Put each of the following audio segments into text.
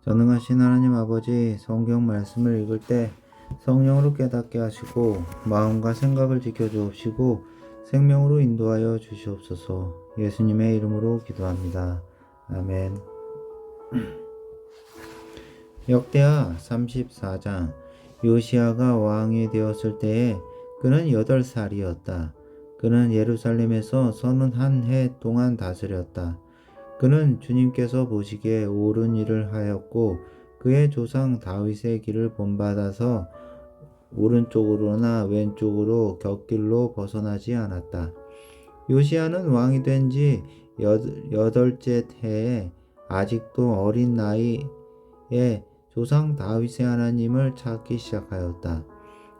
전능하신 하나님 아버지, 성경 말씀을 읽을 때 성령으로 깨닫게 하시고 마음과 생각을 지켜주옵시고 생명으로 인도하여 주시옵소서. 예수님의 이름으로 기도합니다. 아멘. 역대하 34장. 요시야가 왕이 되었을 때에 그는 8살이었다. 그는 예루살렘에서 31해 동안 다스렸다. 그는 주님께서 보시기에 옳은 일을 하였고 그의 조상 다윗의 길을 본받아서 오른쪽으로나 왼쪽으로 곁길로 벗어나지 않았다. 요시야는 왕이 된 지 여덟째 해에 아직도 어린 나이에 조상 다윗의 하나님을 찾기 시작하였다.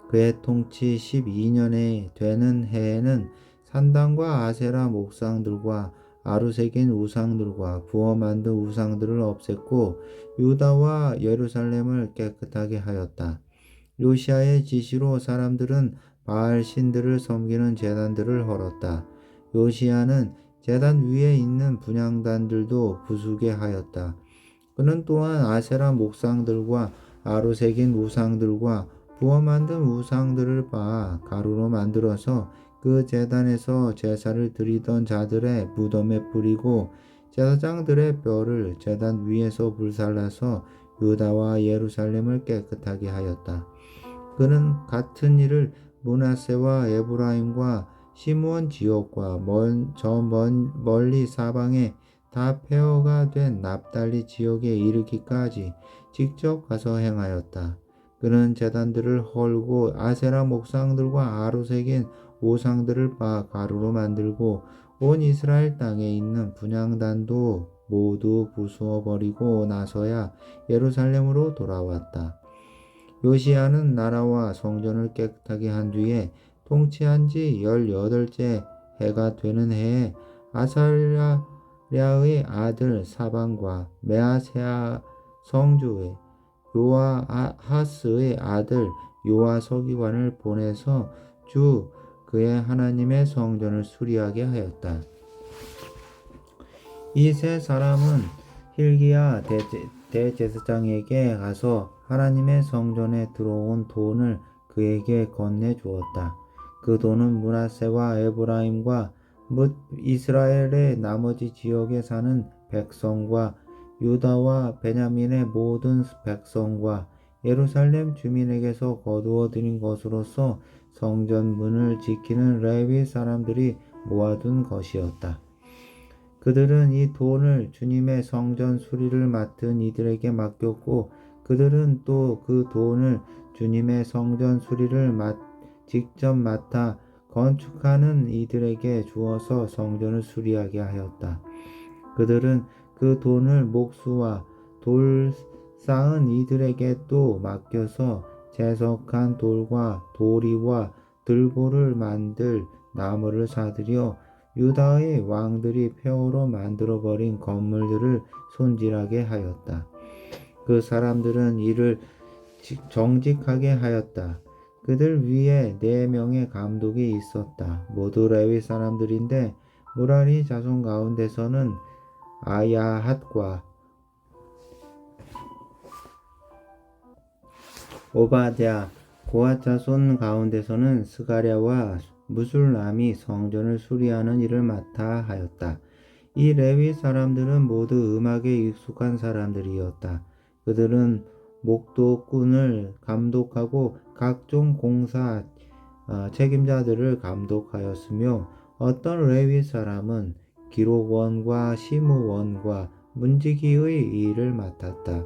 그의 통치 12년에 되는 해에는 산당과 아세라 목상들과 아루새긴 우상들과 부어 만든 우상들을 없앴고 유다와 예루살렘을 깨끗하게 하였다. 요시야의 지시로 사람들은 바알 신들을 섬기는 제단들을 헐었다. 요시야는 제단 위에 있는 분향단들도 부수게 하였다. 그는 또한 아세라 목상들과 아루새긴 우상들과 부어 만든 우상들을 빻아 가루로 만들어서 그 제단에서 제사를 드리던 자들의 무덤에 뿌리고 제사장들의 뼈를 제단 위에서 불살라서 유다와 예루살렘을 깨끗하게 하였다. 그는 같은 일을 므낫세와 에브라임과 시므온 지역과 멀리 사방에 다 폐허가 된 납달리 지역에 이르기까지 직접 가서 행하였다. 그는 제단들을 헐고 아세라 목상들과 아루새긴 우상들을 빻아 가루로 만들고 온 이스라엘 땅에 있는 분향단도 모두 부수어 버리고 나서야 예루살렘으로 돌아왔다. 요시야는 나라와 성전을 깨끗하게 한 뒤에 통치한 지 18째 해가 되는 해에 아사랴의 아들 사반과 메아세아 성주의 요아하스의 아들 요아 서기관을 보내서 주 그의 하나님의 성전을 수리하게 하였다. 이 세 사람은 hil기야 대제사장에게 가서 하나님의 성전에 들어온 돈을 그에게 건네 주었다. 그 돈은 므낫세와 에브라임과 뭇 이스라엘의 나머지 지역에 사는 백성과 유다와 베냐민의 모든 백성과 예루살렘 주민에게서 거두어 들인 것으로서 성전 문을 지키는 레위 사람들이 모아둔 것이었다. 그들은 이 돈을 주님의 성전 수리를 맡은 이들에게 맡겼고 그들은 또 그 돈을 주님의 성전 수리를 직접 맡아 건축하는 이들에게 주어서 성전을 수리하게 하였다. 그들은 그 돈을 목수와 돌 쌓은 이들에게 또 맡겨서 재석한 돌과 도리와 들보를 만들 나무를 사들여 유다의 왕들이 폐허로 만들어버린 건물들을 손질하게 하였다. 그 사람들은 이를 정직하게 하였다. 그들 위에 4명의 감독이 있었다. 모두 레위 사람들인데 무라리 자손 가운데서는 아야핫과 오바댜, 고앗 자손 가운데서는 스가랴와 무술람이 성전을 수리하는 일을 맡아 하였다. 이 레위 사람들은 모두 음악에 익숙한 사람들이었다. 그들은 목도꾼을 감독하고 각종 공사 책임자들을 감독하였으며 어떤 레위 사람은 기록원과 시무원과 문지기의 일을 맡았다.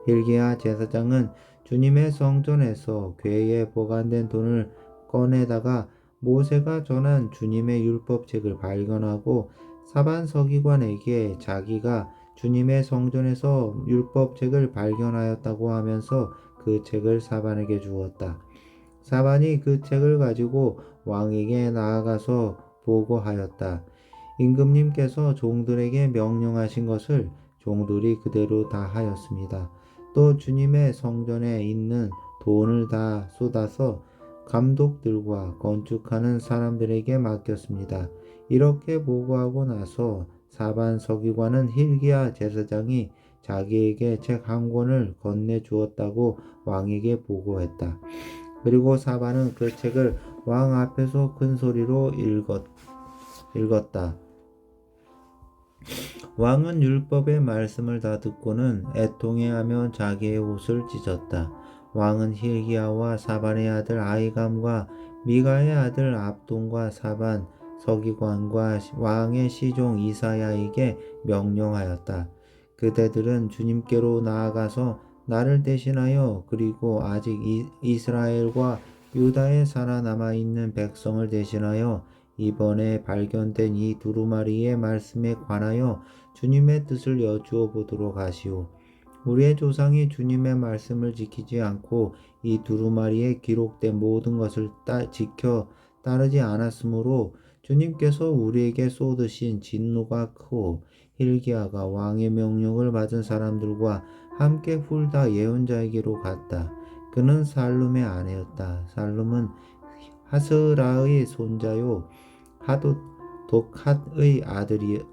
hil기야 제사장은 주님의 성전에서 궤에 보관된 돈을 꺼내다가 모세가 전한 주님의 율법책을 발견하고 사반 서기관에게 자기가 주님의 성전에서 율법책을 발견하였다고 하면서 그 책을 사반에게 주었다. 사반이 그 책을 가지고 왕에게 나아가서 보고하였다. 임금님께서 종들에게 명령하신 것을 종들이 그대로 다 하였습니다. 또 주님의 성전에 있는 돈을 다 쏟아서 감독들과 건축하는 사람들에게 맡겼습니다. 이렇게 보고하고 나서 사반 서기관은 hil기야 제사장이 자기에게 책 한 권을 건네 주었다고 왕에게 보고했다. 그리고 사반은 그 책을 왕 앞에서 큰 소리로 읽었다. 왕은 율법의 말씀을 다 듣고는 애통해하며 자기의 옷을 찢었다. 왕은 힐기야와 사반의 아들 아히감과 미가의 아들 압돈과 사반, 서기관과 왕의 시종 이사야에게 명령하였다. 그대들은 주님께로 나아가서 나를 대신하여 그리고 아직 이스라엘과 유다에 살아남아 있는 백성을 대신하여 이번에 발견된 이 두루마리의 말씀에 관하여 주님의 뜻을 여쭈어 보도록 하시오. 우리의 조상이 주님의 말씀을 지키지 않고 이 두루마리에 기록된 모든 것을 지켜 따르지 않았으므로 주님께서 우리에게 쏟으신 진노가 크고 hil기야가 왕의 명령을 받은 사람들과 함께 훌다 예언자에게로 갔다. 그는 살룸의 아내였다. 살룸은 하스라의 손자요 독핫의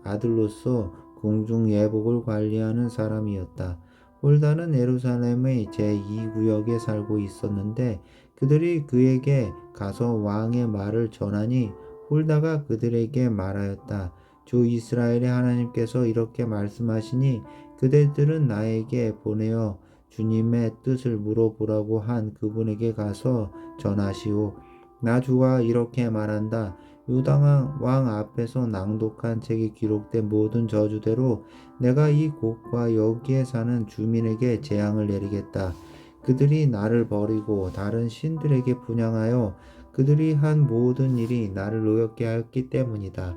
아들로서 궁중 예복을 관리하는 사람이었다. 홀다는 예루살렘의 제2구역에 살고 있었는데 그들이 그에게 가서 왕의 말을 전하니 홀다가 그들에게 말하였다. 주 이스라엘의 하나님께서 이렇게 말씀하시니 그대들은 나에게 보내어 주님의 뜻을 물어보라고 한 그분에게 가서 전하시오. 나 주가 이렇게 말한다. 유다 왕 앞에서 낭독한 책에 기록된 모든 저주대로 내가 이 곳과 여기에 사는 주민에게 재앙을 내리겠다. 그들이 나를 버리고 다른 신들에게 분향하여 그들이 한 모든 일이 나를 의롭게 하였기 때문이다.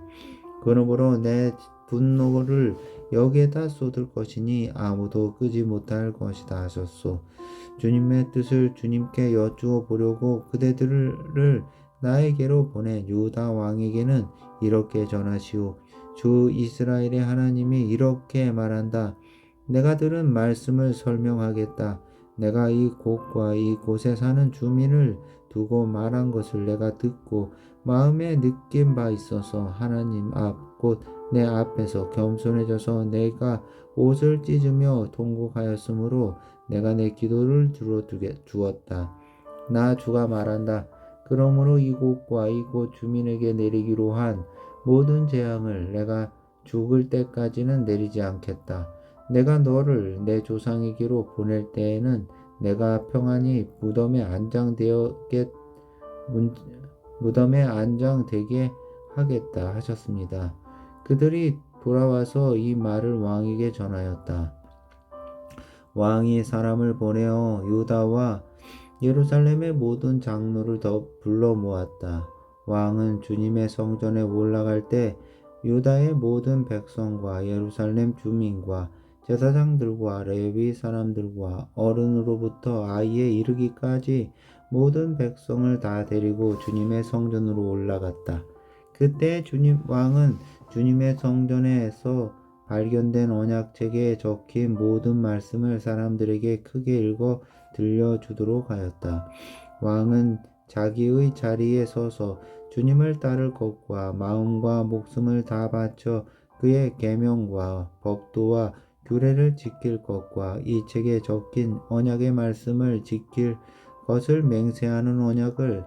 그러므로 내 분노를 여기에다 쏟을 것이니 아무도 끄지 못할 것이다 하셨소. 주님의 뜻을 주님께 여쭈어 보려고 그대들을 나에게로 보낸 유다 왕에게는 이렇게 전하시오. 주 이스라엘의 하나님이 이렇게 말한다. 내가 들은 말씀을 설명하겠다. 내가 이 곳과 이 곳에 사는 주민을 두고 말한 것을 내가 듣고 마음에 느낀 바 있어서 하나님 앞 곧 내 앞에서 겸손해져서 내가 옷을 찢으며 통곡하였으므로 내가 내 기도를 주었다. 나 주가 말한다. 그러므로 이곳과 이곳 주민에게 내리기로 한 모든 재앙을 내가 죽을 때까지는 내리지 않겠다. 내가 너를 내 조상에게로 보낼 때에는 내가 평안히 무덤에 안장되게 하겠다 하셨습니다. 그들이 돌아와서 이 말을 왕에게 전하였다. 왕이 사람을 보내어 유다와 예루살렘의 모든 장로를 더 불러 모았다. 왕은 주님의 성전에 올라갈 때 유다의 모든 백성과 예루살렘 주민과 제사장들과 레위 사람들과 어른으로부터 아이에 이르기까지 모든 백성을 다 데리고 주님의 성전으로 올라갔다. 그때 왕은 주님의 성전에서 발견된 언약책에 적힌 모든 말씀을 사람들에게 크게 읽어 들려주도록 하였다. 왕은 자기의 자리에 서서 주님을 따를 것과 마음과 목숨을 다 바쳐 그의 계명과 법도와 규례를 지킬 것과 이 책에 적힌 언약의 말씀을 지킬 것을 맹세하는 언약을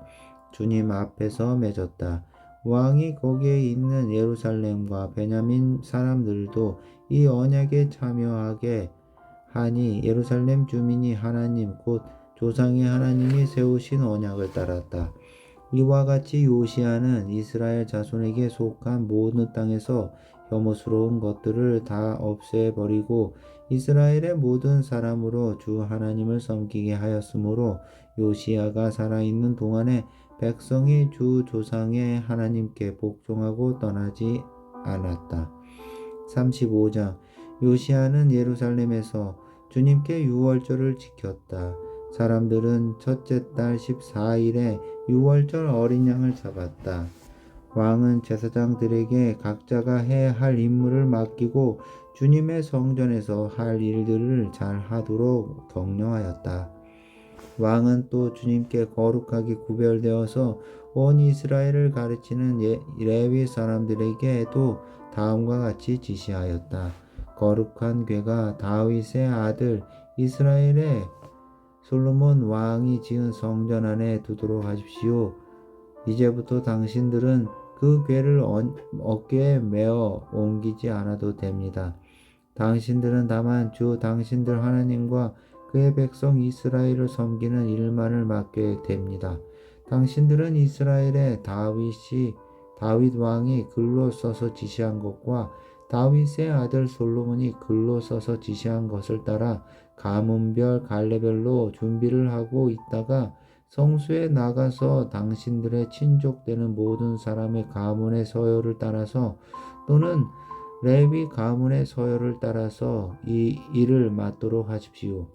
주님 앞에서 맺었다. 왕이 거기에 있는 예루살렘과 베냐민 사람들도 이 언약에 참여하게 하니 예루살렘 주민이 하나님 곧 조상의 하나님이 세우신 언약을 따랐다. 이와 같이 요시야는 이스라엘 자손에게 속한 모든 땅에서 혐오스러운 것들을 다 없애버리고 이스라엘의 모든 사람으로 주 하나님을 섬기게 하였으므로 요시야가 살아있는 동안에 백성이 주 조상의 하나님께 복종하고 떠나지 않았다. 35장 요시야는 예루살렘에서 주님께 유월절을 지켰다. 사람들은 첫째 달 14일에 유월절 어린 양을 잡았다. 왕은 제사장들에게 각자가 해야 할 임무를 맡기고 주님의 성전에서 할 일들을 잘 하도록 격려하였다. 왕은 또 주님께 거룩하게 구별되어서 온 이스라엘을 가르치는 레위 사람들에게도 다음과 같이 지시하였다. 거룩한 궤가 다윗의 아들 이스라엘의 솔로몬 왕이 지은 성전 안에 두도록 하십시오. 이제부터 당신들은 그 궤를 어깨에 메어 옮기지 않아도 됩니다. 당신들은 다만 주 당신들 하나님과 그의 백성 이스라엘을 섬기는 일만을 맡게 됩니다. 당신들은 이스라엘의 다윗 왕이 글로 써서 지시한 것과 다윗의 아들 솔로몬이 글로 써서 지시한 것을 따라 가문별 갈래별로 준비를 하고 있다가 성수에 나가서 당신들의 친족되는 모든 사람의 가문의 서열을 따라서 또는 레위 가문의 서열을 따라서 이 일을 맡도록 하십시오.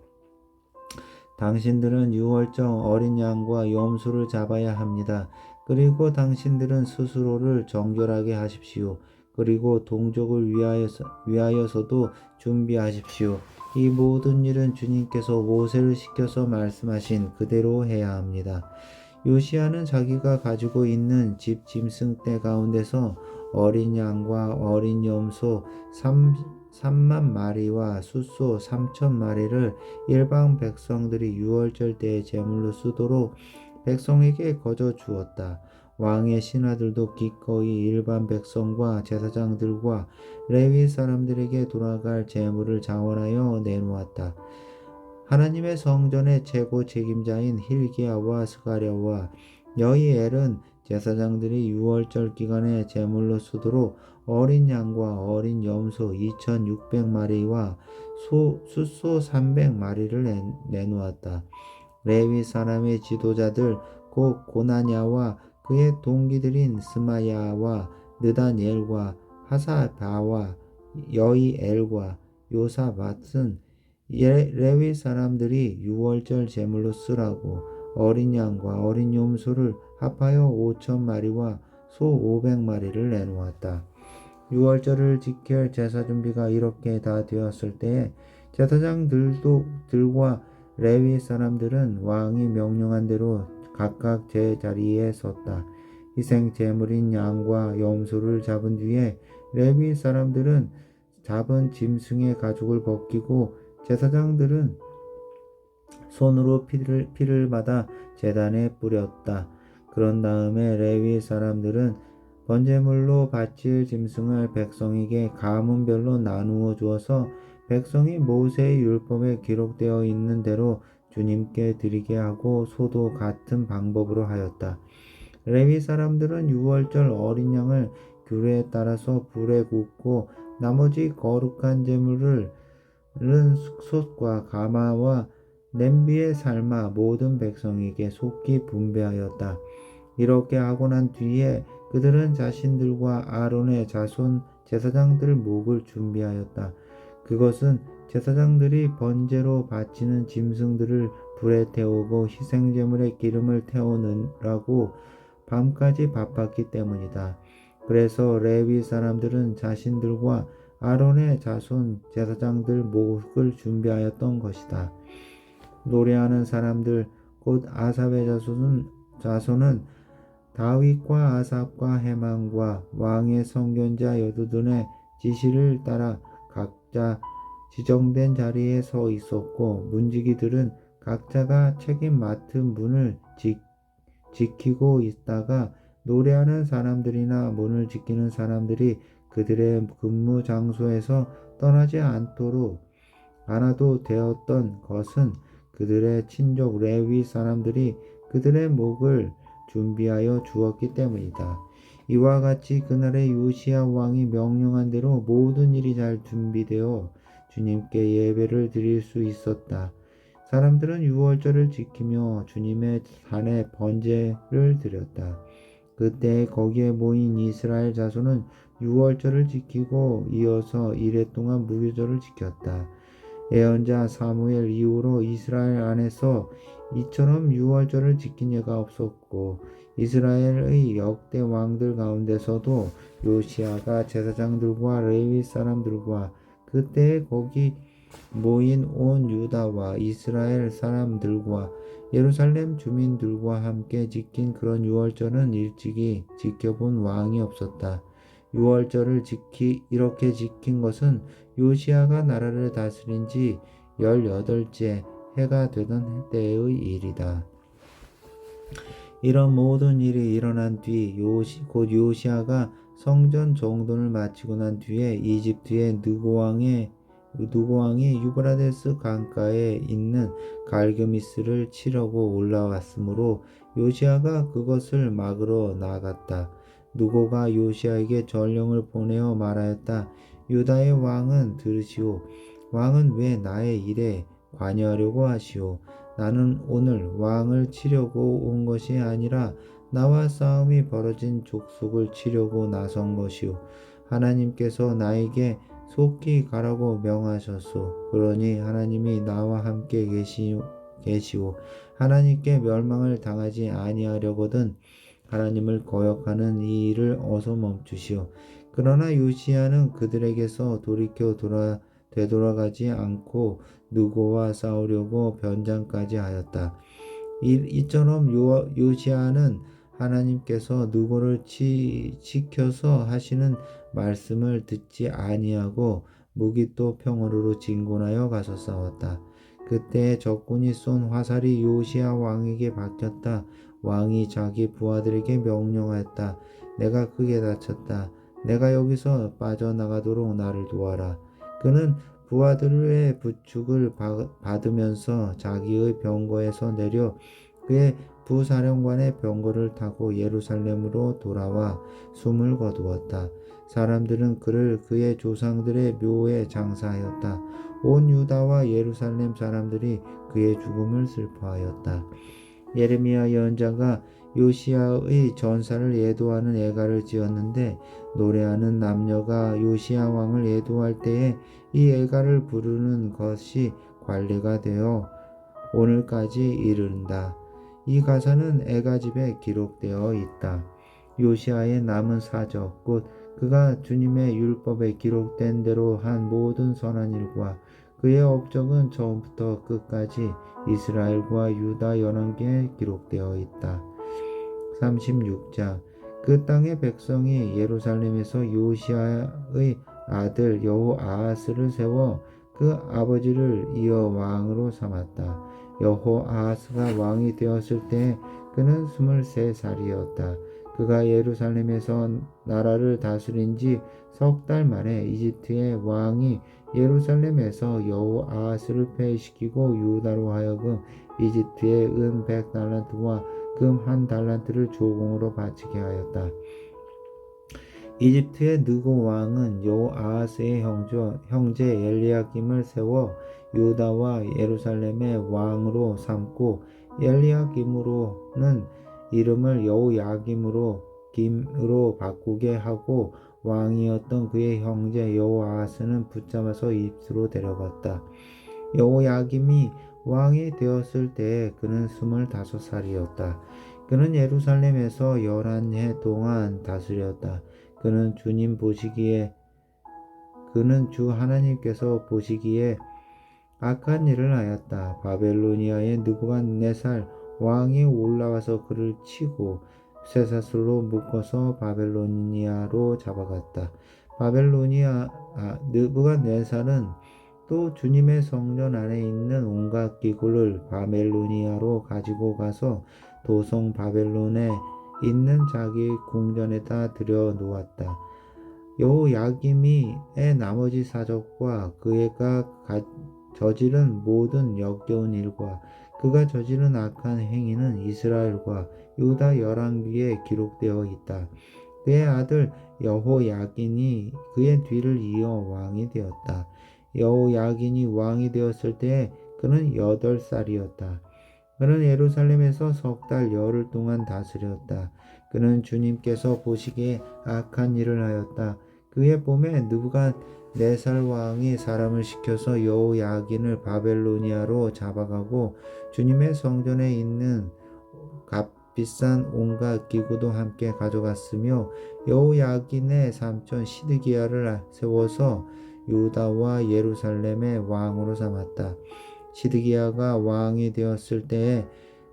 당신들은 유월절 어린 양과 염소를 잡아야 합니다. 그리고 당신들은 스스로를 정결하게 하십시오. 그리고 동족을 위하여서도 준비하십시오. 이 모든 일은 주님께서 모세를 시켜서 말씀하신 그대로 해야 합니다. 요시야는 자기가 가지고 있는 집 짐승 떼 가운데서 어린 양과 어린 염소 3만 마리와 숫소 3천 마리를 일반 백성들이 유월절 때에 제물로 쓰도록 백성에게 거저 주었다. 왕의 신하들도 기꺼이 일반 백성과 제사장들과 레위 사람들에게 돌아갈 제물을 자원하여 내놓았다. 하나님의 성전의 최고 책임자인 힐기야와 스가랴와 여이엘은 제사장들이 유월절 기간에 제물로 쓰도록 어린 양과 어린 염소 2,600마리와 숫소 300마리를 내놓았다. 레위 사람의 지도자들 곧 고나냐와 그의 동기들인 스마야와 느다니엘과 하사바와 여이엘과 요사밧은 레위 사람들이 유월절 제물로 쓰라고 어린 양과 어린 염소를 합하여 5,000마리와 소 500마리를 내놓았다. 유월절을 지킬 제사 준비가 이렇게 다 되었을 때에 제사장들과 레위 사람들은 왕이 명령한 대로 각각 제 자리에 섰다. 희생 제물인 양과 염소를 잡은 뒤에 레위 사람들은 잡은 짐승의 가죽을 벗기고 제사장들은 손으로 피를 받아 제단에 뿌렸다. 그런 다음에 레위 사람들은 번제물로 바칠 짐승을 백성에게 가문별로 나누어 주어서 백성이 모세의 율법에 기록되어 있는 대로 주님께 드리게 하고 소도 같은 방법으로 하였다. 레위 사람들은 유월절 어린 양을 규례에 따라서 불에 굽고 나머지 거룩한 제물을 솥과 가마와 냄비에 삶아 모든 백성에게 속히 분배하였다. 이렇게 하고 난 뒤에 그들은 자신들과 아론의 자손 제사장들 목을 준비하였다. 그것은 제사장들이 번제로 바치는 짐승들을 불에 태우고 희생제물의 기름을 태우느라고 밤까지 바빴기 때문이다. 그래서 레위 사람들은 자신들과 아론의 자손 제사장들 목을 준비하였던 것이다. 노래하는 사람들 곧 아삽의 자손은 다윗과 아삽과 헤만과 왕의 선견자 여두둔의 지시를 따라 각자 지정된 자리에 서 있었고 문지기들은 각자가 책임 맡은 문을 지키고 있다가 노래하는 사람들이나 문을 지키는 사람들이 그들의 근무 장소에서 떠나지 않아도 되었던 것은 그들의 친족 레위 사람들이 그들의 목을 준비하여 주었기 때문이다. 이와 같이 그날의 요시야 왕이 명령한 대로 모든 일이 잘 준비되어 주님께 예배를 드릴 수 있었다. 사람들은 유월절을 지키며 주님의 산에 번제를 드렸다. 그때 거기에 모인 이스라엘 자손은 유월절을 지키고 이어서 이레 동안 무교절을 지켰다. 예언자 사무엘 이후로 이스라엘 안에서 이처럼 유월절을 지킨 예가 없었고 이스라엘의 역대 왕들 가운데서도 요시야가 제사장들과 레위 사람들과 그때 거기 모인 온 유다와 이스라엘 사람들과 예루살렘 주민들과 함께 지킨 그런 유월절은 일찍이 지켜본 왕이 없었다. 유월절을 이렇게 지킨 것은 요시야가 나라를 다스린 지 18째 해가 되던 때의 일이다. 이런 모든 일이 일어난 뒤 곧 요시야가 성전 정돈을 마치고 난 뒤에 이집트의 느고 왕이 유브라데스 강가에 있는 갈그미스를 치려고 올라왔으므로 요시야가 그것을 막으러 나갔다. 느고가 요시야에게 전령을 보내어 말하였다. 유다의 왕은 들으시오. 왕은 왜 나의 일에 관여하려고 하시오. 나는 오늘 왕을 치려고 온 것이 아니라 나와 싸움이 벌어진 족속을 치려고 나선 것이오. 하나님께서 나에게 속히 가라고 명하셨소. 그러니 하나님이 나와 함께 계시오. 하나님께 멸망을 당하지 아니하려거든 하나님을 거역하는 이 일을 어서 멈추시오. 그러나 요시야는 그들에게서 되돌아가지 않고 느고와 싸우려고 변장까지 하였다. 이처럼 요시야는 하나님께서 느고를 지켜서 하시는 말씀을 듣지 아니하고 무기또 평으로 진군하여 가서 싸웠다. 그때 적군이 쏜 화살이 요시야 왕에게 박혔다. 왕이 자기 부하들에게 명령하였다. 내가 크게 다쳤다. 내가 여기서 빠져나가도록 나를 도와라. 그는 부하들의 부축을 받으면서 자기의 병거에서 내려 그의 부사령관의 병거를 타고 예루살렘으로 돌아와 숨을 거두었다. 사람들은 그를 그의 조상들의 묘에 장사하였다. 온 유다와 예루살렘 사람들이 그의 죽음을 슬퍼하였다. 예레미야 예언자가 요시야의 전사를 예도하는 애가를 지었는데 노래하는 남녀가 요시야 왕을 예도할 때에 이 애가를 부르는 것이 관례가 되어 오늘까지 이른다. 이 가사는 애가집에 기록되어 있다. 요시야의 남은 사적 곧 그가 주님의 율법에 기록된 대로 한 모든 선한 일과 그의 업적은 처음부터 끝까지 이스라엘과 유다 열왕기에 기록되어 있다. 36장 그 땅의 백성이 예루살렘에서 요시야의 아들 여호아하스를 세워 그 아버지를 이어 왕으로 삼았다. 여호아하스가 왕이 되었을 때 그는 23살이었다. 그가 예루살렘에서 나라를 다스린 지 석 달 만에 이집트의 왕이 예루살렘에서 여호아하스를 폐위시키고 유다로 하여금 이집트의 은 100달란트와 금 1달란트를 조공으로 바치게 하였다. 이집트의 느고 왕은 여호아하스의 형제 엘리야김을 세워 유다와 예루살렘의 왕으로 삼고 엘리야김으로는 이름을 여호야김으로 바꾸게 하고 왕이었던 그의 형제 여호아하스는 붙잡아서 이집트로 데려갔다. 여호야김이 왕이 되었을 때에 그는 25살이었다. 그는 예루살렘에서 11해 동안 다스렸다. 그는 주 하나님께서 보시기에 악한 일을 하였다. 바벨로니아의 느부갓네살 왕이 올라와서 그를 치고 쇠사슬로 묶어서 바벨로니아로 잡아갔다. 느부갓네살은 또 주님의 성전 안에 있는 온갖 기구를 바벨로니아로 가지고 가서 도성 바벨론에 있는 자기 궁전에다 들여 놓았다. 여호야김의 나머지 사적과 그가 저지른 모든 역겨운 일과 그가 저지른 악한 행위는 이스라엘과 유다 열왕기에 기록되어 있다. 그의 아들 여호야긴이 그의 뒤를 이어 왕이 되었다. 여호야긴이 왕이 되었을 때 그는 8살이었다. 그는 예루살렘에서 석 달 열흘 동안 다스렸다. 그는 주님께서 보시기에 악한 일을 하였다. 그의 봄에 느부갓네살 왕이 사람을 시켜서 여호야긴을 바벨로니아로 잡아가고 주님의 성전에 있는 값비싼 온갖 기구도 함께 가져갔으며 여호야긴의 삼촌 시드기야를 세워서 유다와 예루살렘의 왕으로 삼았다. 시드기야가 왕이 되었을 때에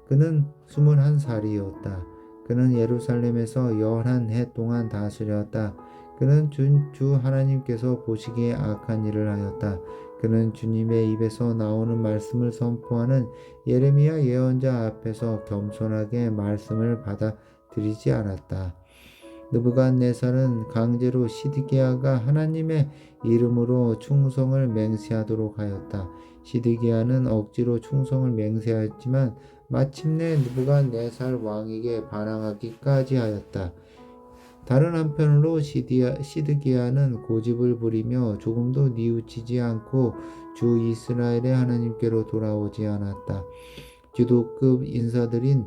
그는 21살이었다. 그는 예루살렘에서 11해 동안 다스렸다. 그는 주 하나님께서 보시기에 악한 일을 하였다. 그는 주님의 입에서 나오는 말씀을 선포하는 예레미야 예언자 앞에서 겸손하게 말씀을 받아들이지 않았다. 느부갓네살은 강제로 시드기야가 하나님의 이름으로 충성을 맹세하도록 하였다. 시드기야는 억지로 충성을 맹세하였지만 마침내 느부갓네살 왕에게 반항하기까지 하였다. 다른 한편으로 시드기야는 고집을 부리며 조금도 뉘우치지 않고 주 이스라엘의 하나님께로 돌아오지 않았다. 지도급 인사들인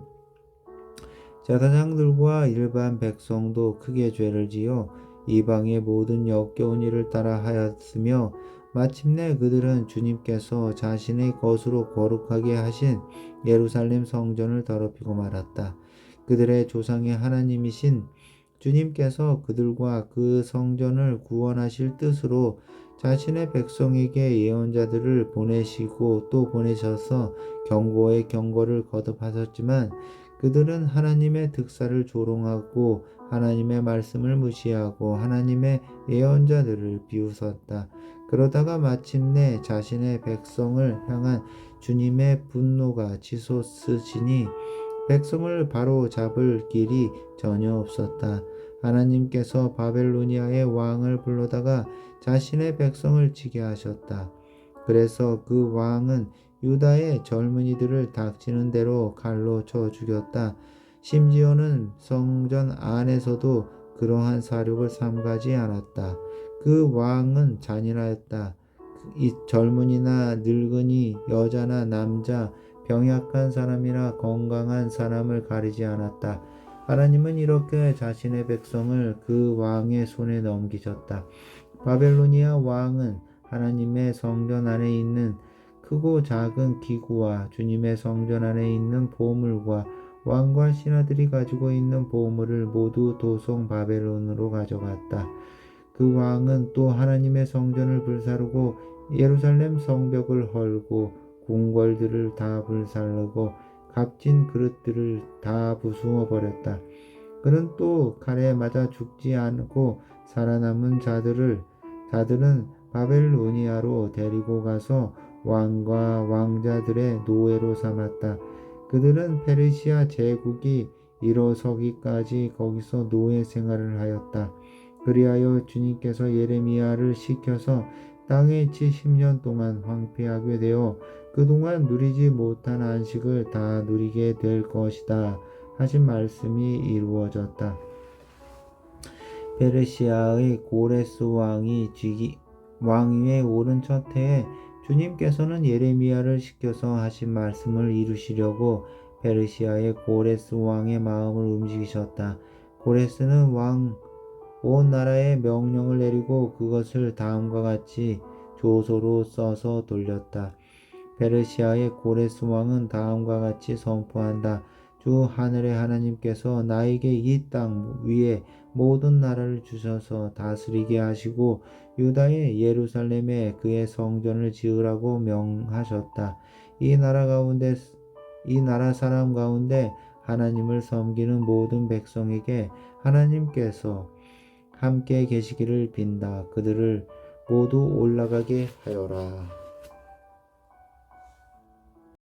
제사장들과 일반 백성도 크게 죄를 지어 이방의 모든 역겨운 일을 따라 하였으며 마침내 그들은 주님께서 자신의 것으로 거룩하게 하신 예루살렘 성전을 더럽히고 말았다. 그들의 조상의 하나님이신 주님께서 그들과 그 성전을 구원하실 뜻으로 자신의 백성에게 예언자들을 보내시고 또 보내셔서 경고의 경고를 거듭하셨지만 그들은 하나님의 득사를 조롱하고 하나님의 말씀을 무시하고 하나님의 예언자들을 비웃었다. 그러다가 마침내 자신의 백성을 향한 주님의 분노가 치솟으시니 백성을 바로 잡을 길이 전혀 없었다. 하나님께서 바벨로니아의 왕을 불러다가 자신의 백성을 치게 하셨다. 그래서 그 왕은 유다의 젊은이들을 닥치는 대로 칼로 쳐 죽였다. 심지어는 성전 안에서도 그러한 사륙을 삼가지 않았다. 그 왕은 잔인하였다. 이 젊은이나 늙은이, 여자나 남자, 병약한 사람이나 건강한 사람을 가리지 않았다. 하나님은 이렇게 자신의 백성을 그 왕의 손에 넘기셨다. 바벨로니아 왕은 하나님의 성전 안에 있는 크고 작은 기구와 주님의 성전 안에 있는 보물과 왕과 신하들이 가지고 있는 보물을 모두 도성 바벨론으로 가져갔다. 그 왕은 또 하나님의 성전을 불사르고 예루살렘 성벽을 헐고 궁궐들을 다 불살르고 값진 그릇들을 다 부수어 버렸다. 그는 또 칼에 맞아 죽지 않고 살아남은 자들은 바벨로니아로 데리고 가서 왕과 왕자들의 노예로 삼았다. 그들은 페르시아 제국이 일어서기까지 거기서 노예 생활을 하였다. 그리하여 주님께서 예레미야를 시켜서 땅에 70년 동안 황폐하게 되어 그동안 누리지 못한 안식을 다 누리게 될 것이다 하신 말씀이 이루어졌다. 페르시아의 고레스 왕위에 오른 첫 해에 주님께서는 예레미야를 시켜서 하신 말씀을 이루시려고 페르시아의 고레스 왕의 마음을 움직이셨다. 고레스는 온 나라에 명령을 내리고 그것을 다음과 같이 조서로 써서 돌렸다. 페르시아의 고레스 왕은 다음과 같이 선포한다. 주 하늘의 하나님께서 나에게 이 땅 위에 모든 나라를 주셔서 다스리게 하시고 유다의 예루살렘에 그의 성전을 지으라고 명하셨다. 이 나라 사람 가운데 하나님을 섬기는 모든 백성에게 하나님께서 함께 계시기를 빈다. 그들을 모두 올라가게 하여라.